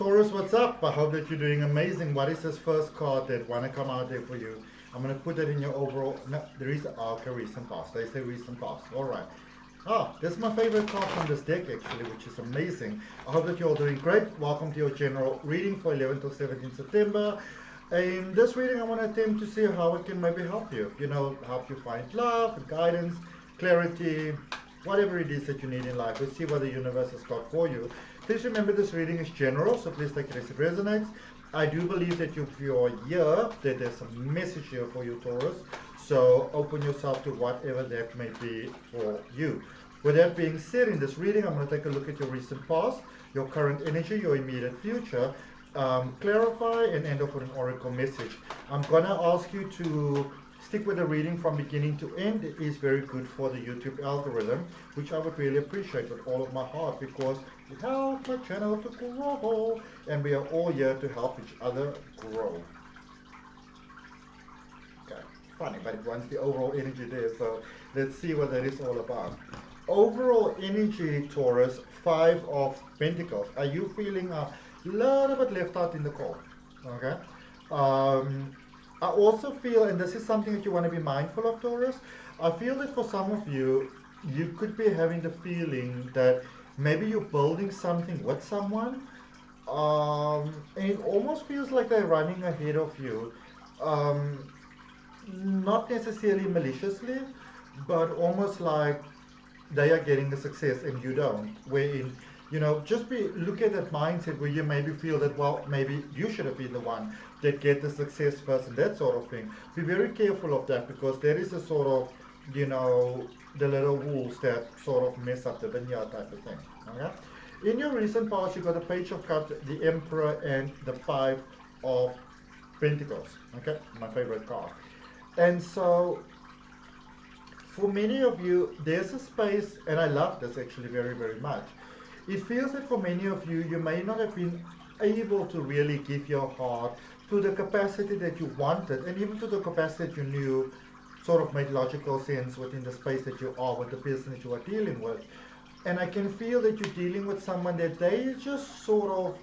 Taurus, what's up? I hope that you're doing amazing. What is this first card that want to come out there for you? I'm going to put it in your overall. No, there is. Okay, recent past. They say recent past. All right. Ah, this is my favorite card from this deck actually, which is amazing. I hope that you're all doing great. Welcome to your general reading for 11 to 17 September. In this reading, I want to attempt to see how it can maybe help you. You know, help you find love, guidance, clarity, whatever it is that you need in life. Let's see what the universe has got for you. Please remember this reading is general, so please take it as it resonates. I do believe that if you're here, that there's a message here for you, Taurus. So open yourself to whatever that may be for you. With that being said, in this reading, I'm going to take a look at your recent past, your current energy, your immediate future, clarify, and end off with an oracle message. I'm going to ask you to stick with the reading from beginning to end. It is very good for the YouTube algorithm, which I would really appreciate with all of my heart, because it helps my channel to grow, and we are all here to help each other grow. Okay, funny, but it wants the overall energy there, so let's see what that is all about. Overall energy, Taurus, 5 of Pentacles. Are you feeling a little bit left out in the cold? Okay. I also feel, and this is something that you want to be mindful of, Taurus, I feel that for some of you, you could be having the feeling that maybe you're building something with someone, and it almost feels like they're running ahead of you. Not necessarily maliciously, but almost like they are getting the success and you don't. Wherein, you know, just look at that mindset where you maybe feel that, well, maybe you should have been the one that get the success first and that sort of thing. Be very careful of that, because there is a sort of, you know, the little wolves that sort of mess up the vineyard type of thing. Okay? In your recent past, you got the Page of Cups, the Emperor, and the 5 of Pentacles. Okay, my favorite card. And so for many of you, there's a space, and I love this actually very, very much. It feels that for many of you, you may not have been able to really give your heart to the capacity that you wanted, and even to the capacity that you knew sort of made logical sense within the space that you are with the person that you are dealing with. And I can feel that you're dealing with someone that they just sort of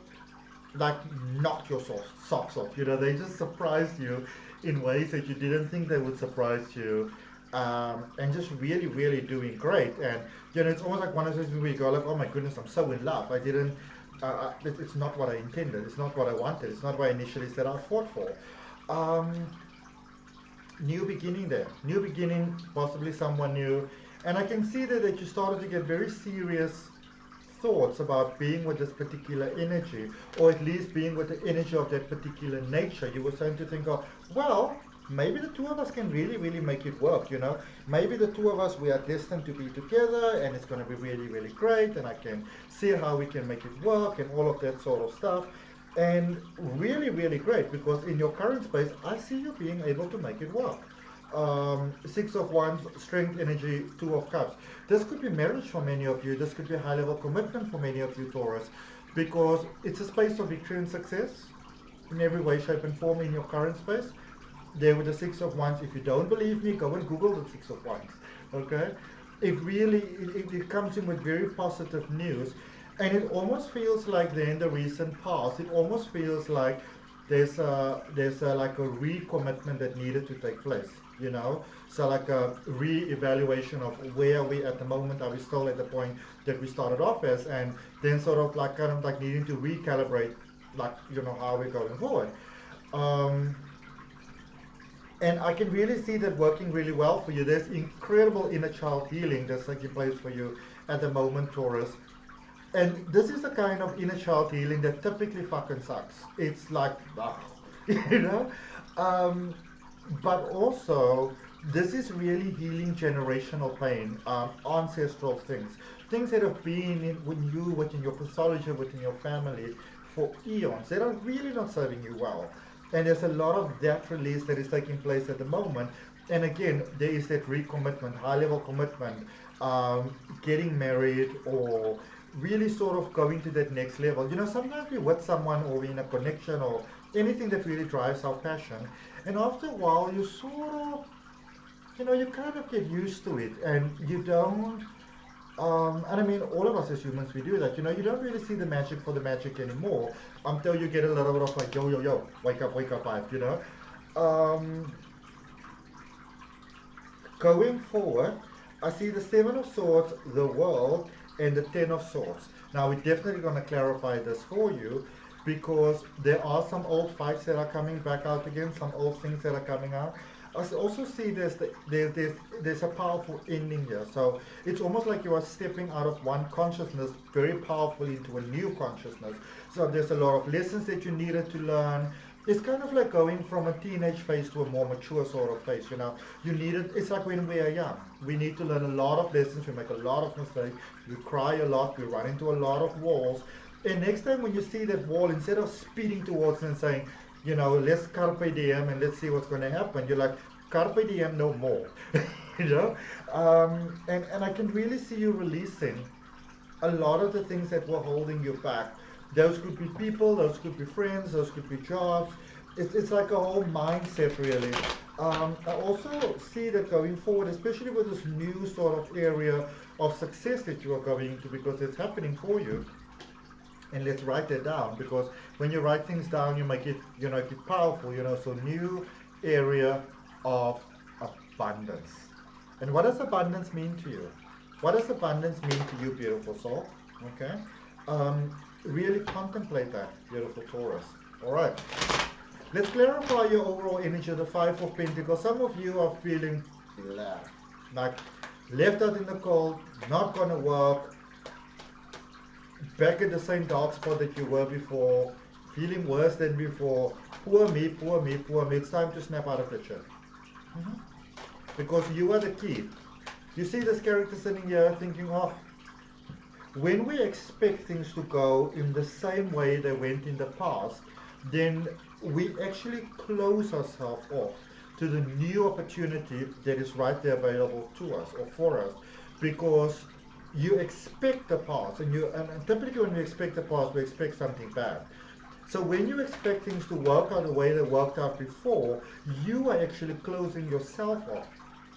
like knock your socks off. You know, they just surprised you in ways that you didn't think they would surprise you. And just really, really doing great. And you know, it's almost like one of those things where you go like, oh my goodness, I'm so in love. I didn't. It's not what I intended. It's not what I wanted. It's not what I initially set out fought for. New beginning there. New beginning, possibly someone new. And I can see that you started to get very serious thoughts about being with this particular energy, or at least being with the energy of that particular nature. You were starting to think of, well, maybe the two of us can really, really make it work, you know. Maybe the two of us, we are destined to be together, and it's going to be really, really great, and I can see how we can make it work, and all of that sort of stuff. And really, really great, because in your current space, I see you being able to make it work. 6 of Wands, strength, energy, 2 of Cups. This could be marriage for many of you. This could be a high-level commitment for many of you, Taurus, because it's a space of victory and success in every way, shape, and form in your current space. There with the 6 of Wands. If you don't believe me, go and Google the 6 of Wands. Okay, it really it comes in with very positive news, and it almost feels like in the recent past, it almost feels like there's a like a recommitment that needed to take place. You know, so like a re-evaluation of where are we at the moment. Are we still at the point that we started off as, and then sort of like kind of like needing to recalibrate, like, you know, how we're going forward. And I can really see that working really well for you. There's incredible inner child healing that's taking place for you at the moment, Taurus. And this is the kind of inner child healing that typically fucking sucks. It's like, you know? But also, this is really healing generational pain, ancestral things. Things that have been within your pathology, within your family for eons, that are really not serving you well. And there's a lot of that release that is taking place at the moment. And again, there is that recommitment, high-level commitment, getting married, or really sort of going to that next level. You know, sometimes we're with someone, or we're in a connection, or anything that really drives our passion. And after a while, you sort of, you know, you kind of get used to it, and you don't And I mean, all of us as humans, we do that. You know, you don't really see the magic for the magic anymore until you get a little bit of like, yo, yo, yo, wake up vibe, you know. Um, Going forward, I see the Seven of Swords, the World, and the Ten of Swords. Now, we're definitely going to clarify this for you because there are some old fights that are coming back out again, some old things that are coming out. I also see there's a powerful ending here. So it's almost like you are stepping out of one consciousness very powerfully into a new consciousness. So there's a lot of lessons that you needed to learn. It's kind of like going from a teenage phase to a more mature sort of phase, you know. It's like when we are young. We need to learn a lot of lessons, we make a lot of mistakes, we cry a lot, we run into a lot of walls. And next time when you see that wall, instead of speeding towards it and saying, you know, let's carpe diem and let's see what's going to happen, you're like, carpe diem no more, you know. And I can really see you releasing a lot of the things that were holding you back. Those could be people, those could be friends, those could be jobs. It's like a whole mindset, really. I also see that going forward, especially with this new sort of area of success that you are going into, because it's happening for you. And let's write that down, because when you write things down, you make it, you know, it powerful, you know. So new area of abundance. And what does abundance mean to you? What does abundance mean to you, beautiful soul? Okay. Really contemplate that, beautiful Taurus. All right. Let's clarify your overall energy of the Five of Pentacles. Some of you are feeling blah, like left out in the cold, not going to work, back at the same dark spot that you were before, feeling worse than before. Poor me, poor me, poor me. It's time to snap out of the chair. Because you are the key. You see this character sitting here thinking, oh, when we expect things to go in the same way they went in the past, then we actually close ourselves off to the new opportunity that is right there available to us or for us, because you expect the past, and typically when we expect the past, we expect something bad. So when you expect things to work out the way they worked out before, you are actually closing yourself off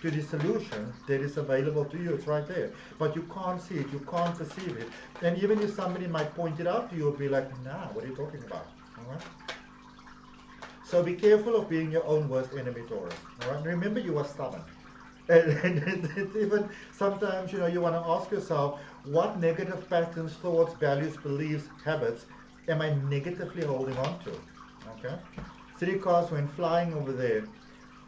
to the solution that is available to you. It's right there, but you can't see it, you can't perceive it. And even if somebody might point it out to you, you'll be like, nah, what are you talking about? All right. So be careful of being your own worst enemy, Taurus. All right. Remember, you are stubborn. And even sometimes, you know, you want to ask yourself, what negative patterns, thoughts, values, beliefs, habits am I negatively holding on to? Okay. 3 cards went flying over there.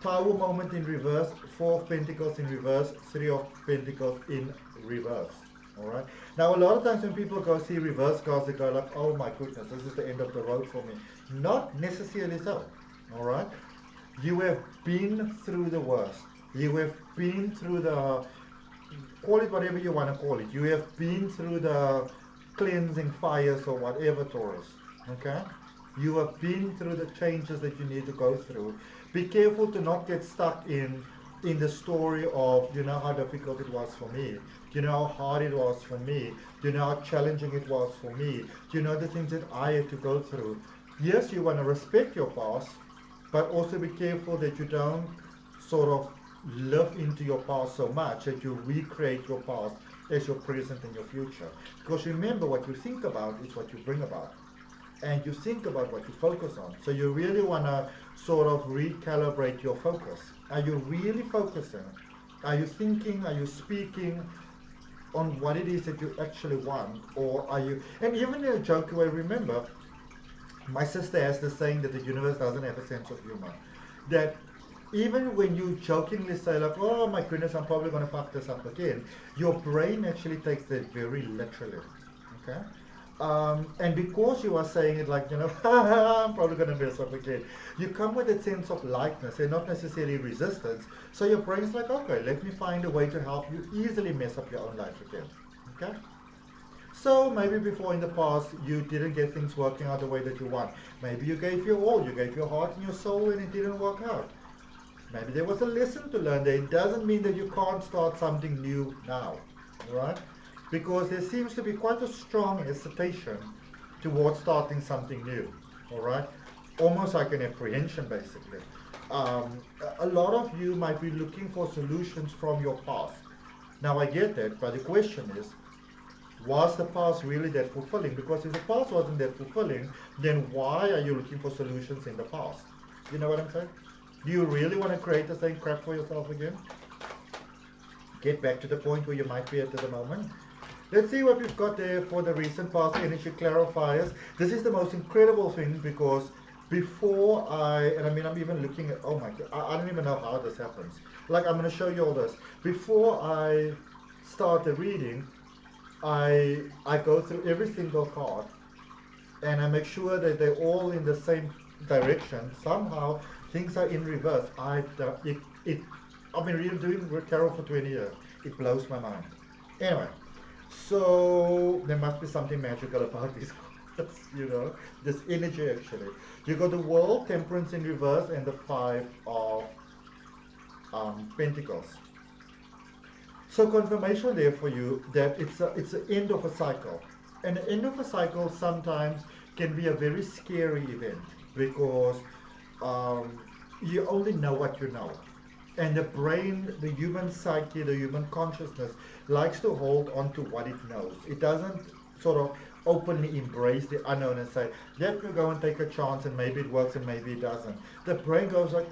Tower moment in reverse, 4 of Pentacles in reverse, 3 of Pentacles in reverse. All right. Now, a lot of times when people go see reverse cards, they go like, oh my goodness, this is the end of the road for me. Not necessarily so. All right. You have been through the worst. You have been through the, call it whatever you want to call it. You have been through the cleansing fires or whatever, Taurus. Okay. You have been through the changes that you need to go through. Be careful to not get stuck in the story of, you know how difficult it was for me, you know how hard it was for me, you know how challenging it was for me, you know the things that I had to go through. Yes, you want to respect your past, but also be careful that you don't sort of live into your past so much that you recreate your past as your present and your future. Because remember, what you think about is what you bring about. And you think about what you focus on. So you really want to sort of recalibrate your focus. Are you really focusing? Are you thinking? Are you speaking on what it is that you actually want? Or are you, and even in a joke way, remember, my sister has this saying that the universe doesn't have a sense of humor. That even when you jokingly say like, oh my goodness, I'm probably going to fuck this up again, your brain actually takes that very literally. Okay? And because you are saying it like, you know, I'm probably going to mess up again, you come with a sense of lightness and not necessarily resistance. So your brain's like, okay, let me find a way to help you easily mess up your own life again. Okay? So maybe before in the past you didn't get things working out the way that you want. Maybe you gave your all, you gave your heart and your soul, and it didn't work out. Maybe there was a lesson to learn there. It doesn't mean that you can't start something new now. All right? Because there seems to be quite a strong hesitation towards starting something new, all right? Almost like an apprehension, basically. A lot of you might be looking for solutions from your past, Now I get that, but the question is, was the past really that fulfilling? Because if the past wasn't that fulfilling, then why are you looking for solutions in the past? You know what I'm saying? Do you really want to create the same crap for yourself again? Get back to the point where you might be at the moment. Let's see what we've got there for the recent past energy clarifiers. This is the most incredible thing, because before and I mean, I'm even looking at, oh my God, I don't even know how this happens. Like, I'm going to show you all this. Before I start the reading, I go through every single card and I make sure that they're all in the same direction. Somehow things are in reverse. I've been really doing tarot for 20 years. It blows my mind. Anyway, so there must be something magical about these cards, you know, this energy actually. You got the World, Temperance in reverse, and the Five of Pentacles. So confirmation there for you that it's the end of a cycle. And the end of a cycle sometimes can be a very scary event, because you only know what you know. And the brain, the human psyche, the human consciousness likes to hold on to what it knows. It doesn't sort of openly embrace the unknown and say, let me go and take a chance and maybe it works and maybe it doesn't. The brain goes like,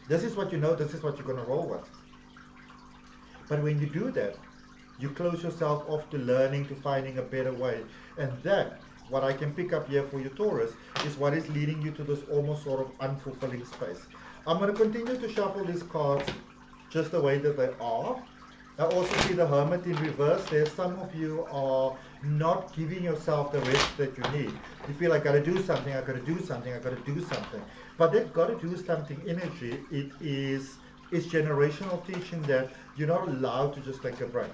this is what you know, this is what you're going to roll with. But when you do that, you close yourself off to learning, to finding a better way. And that, what I can pick up here for you, Taurus, is what is leading you to this almost sort of unfulfilling space. I'm going to continue to shuffle these cards just the way that they are. I also see the Hermit in reverse. There's some of you are not giving yourself the rest that you need. You feel like, I got to do something, I got to do something, I got to do something. But that got to do something energy, it's generational teaching that you're not allowed to just take a break.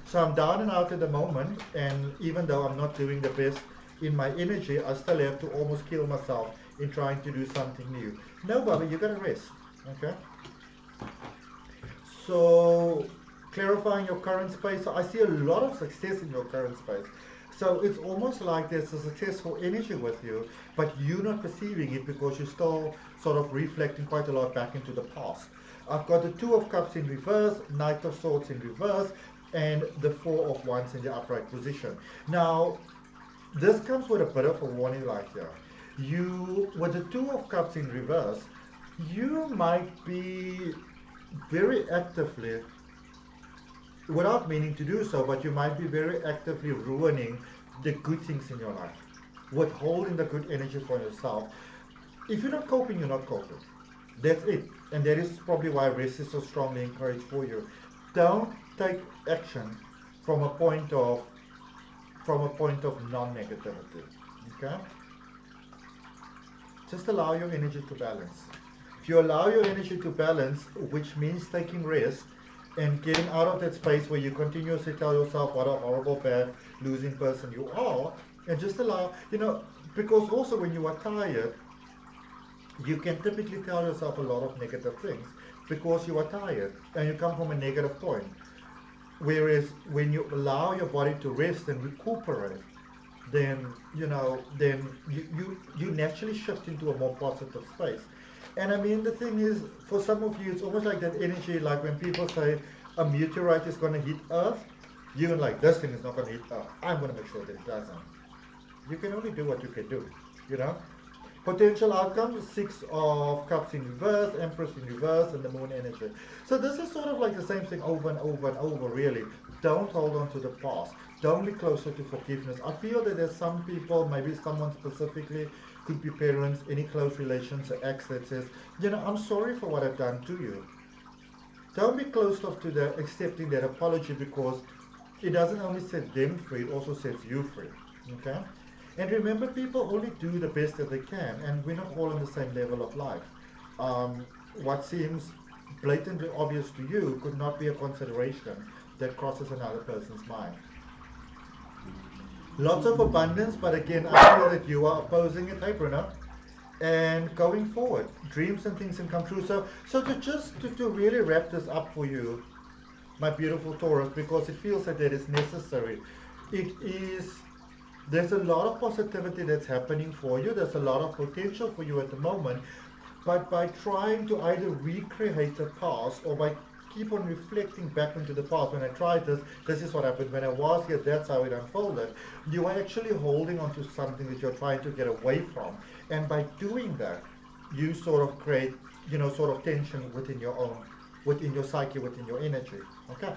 So I'm down and out at the moment, and even though I'm not doing the best in my energy, I still have to almost kill myself in trying to do something new. No, Baba, you got to rest, okay? So clarifying your current space. So I see a lot of success in your current space. So it's almost like there's a successful energy with you, but you're not perceiving it because you're still sort of reflecting quite a lot back into the past. I've got the Two of Cups in reverse, Knight of Swords in reverse, and the Four of Wands in the upright position. Now, this comes with a bit of a warning light here. With the Two of Cups in reverse, you might be very actively, without meaning to do so, but you might be very actively ruining the good things in your life, withholding the good energy for yourself. If you're not coping, you're not coping. That's it. And that is probably why rest is so strongly encouraged for you. Don't take action from a point of non-negativity. Okay? Just allow your energy to balance. If you allow your energy to balance, which means taking rest and getting out of that space where you continuously tell yourself what a horrible, bad, losing person you are, and just allow, because also when you are tired, you can typically tell yourself a lot of negative things because you are tired and you come from a negative point. Whereas when you allow your body to rest and recuperate, then you naturally shift into a more positive space. And I mean, the thing is, for some of you, it's almost like that energy, like when people say a meteorite is going to hit Earth, you're like, this thing is not going to hit Earth. I'm going to make sure that it doesn't. You can only do what you can do, Potential outcomes, Six of Cups in reverse, Empress in reverse, and the Moon energy. So this is sort of like the same thing over and over and over, really. Don't hold on to the past. Don't be closer to forgiveness. I feel that there's some people, maybe someone specifically, could be parents, any close relations, or ex that says, I'm sorry for what I've done to you. Don't be closed off to accepting that apology, because it doesn't only set them free, it also sets you free. Okay? And remember, people only do the best that they can, and we're not all on the same level of life. What seems blatantly obvious to you could not be a consideration that crosses another person's mind. Lots of abundance, but again, I feel that you are opposing it, hey Bruno. And going forward, dreams and things can come true. So to really wrap this up for you, my beautiful Taurus, because it feels that is necessary. There's a lot of positivity that's happening for you. There's a lot of potential for you at the moment. But by trying to either recreate the past or by keep on reflecting back into the past. When I tried this is what happened. When I was here, that's how it unfolded. You are actually holding on to something that you're trying to get away from. And by doing that, you sort of create, sort of tension within your own, within your psyche, within your energy. Okay.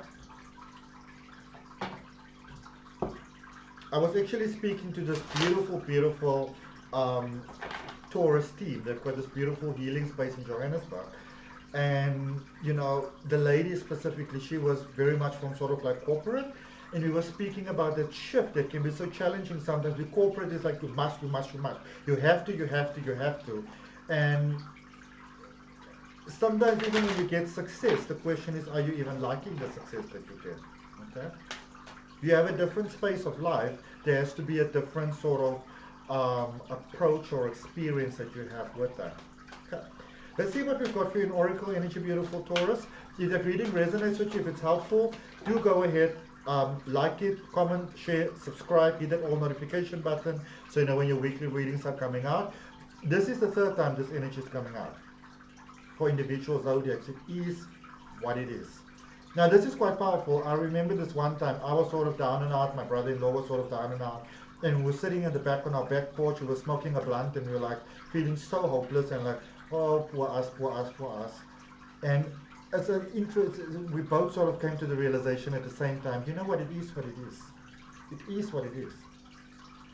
I was actually speaking to this beautiful Taurus team. They've got this beautiful healing space in Johannesburg. And, the lady specifically, she was very much from sort of like corporate. And we were speaking about that shift that can be so challenging sometimes. The corporate is like, you must. You have to. And sometimes even when you get success, the question is, are you even liking the success that you get? Okay? You have a different space of life. There has to be a different sort of approach or experience that you have with that. Okay. Let's see what we've got for you in Oracle Energy, beautiful Taurus. If that reading resonates with you, if it's helpful, do go ahead, like it, comment, share, subscribe, hit that all notification button so you know when your weekly readings are coming out. This is the third time this energy is coming out. For individual zodiacs, it is what it is. Now this is quite powerful. I remember this one time, I was sort of down and out, my brother-in-law was sort of down and out, and we were sitting at the back on our back porch, we were smoking a blunt, and we were like feeling so hopeless and like, oh, poor us. And as an interest, we both sort of came to the realization at the same time, you know what, it is what it is. It is what it is.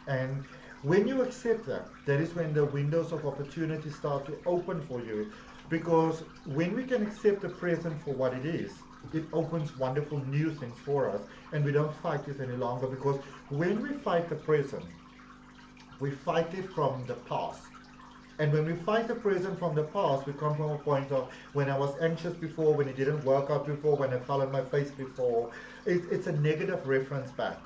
And when you accept that, that is when the windows of opportunity start to open for you. Because when we can accept the present for what it is, it opens wonderful new things for us, and we don't fight it any longer. Because when we fight the present, we fight it from the past. And when we fight the present from the past, we come from a point of when I was anxious before, when it didn't work out before, when I fell on my face before. It's a negative reference back.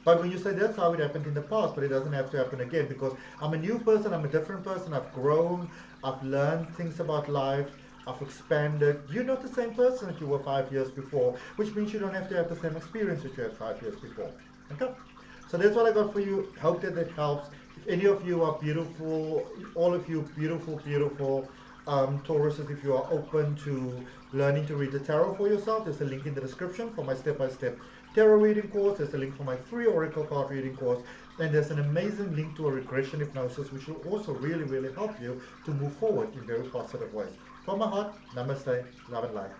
But when you say that's how it happened in the past, but it doesn't have to happen again, because I'm a new person, I'm a different person, I've grown, I've learned things about life, I've expanded. You're not the same person that you were 5 years before, which means you don't have to have the same experience that you had 5 years before. Okay? So that's what I got for you. Hope that that helps. If any of you are beautiful, all of you beautiful Tauruses, if you are open to learning to read the tarot for yourself, there's a link in the description for my step-by-step tarot reading course. There's a link for my free oracle card reading course, and there's an amazing link to a regression hypnosis, which will also really help you to move forward in very positive ways. From my heart, namaste, love and light.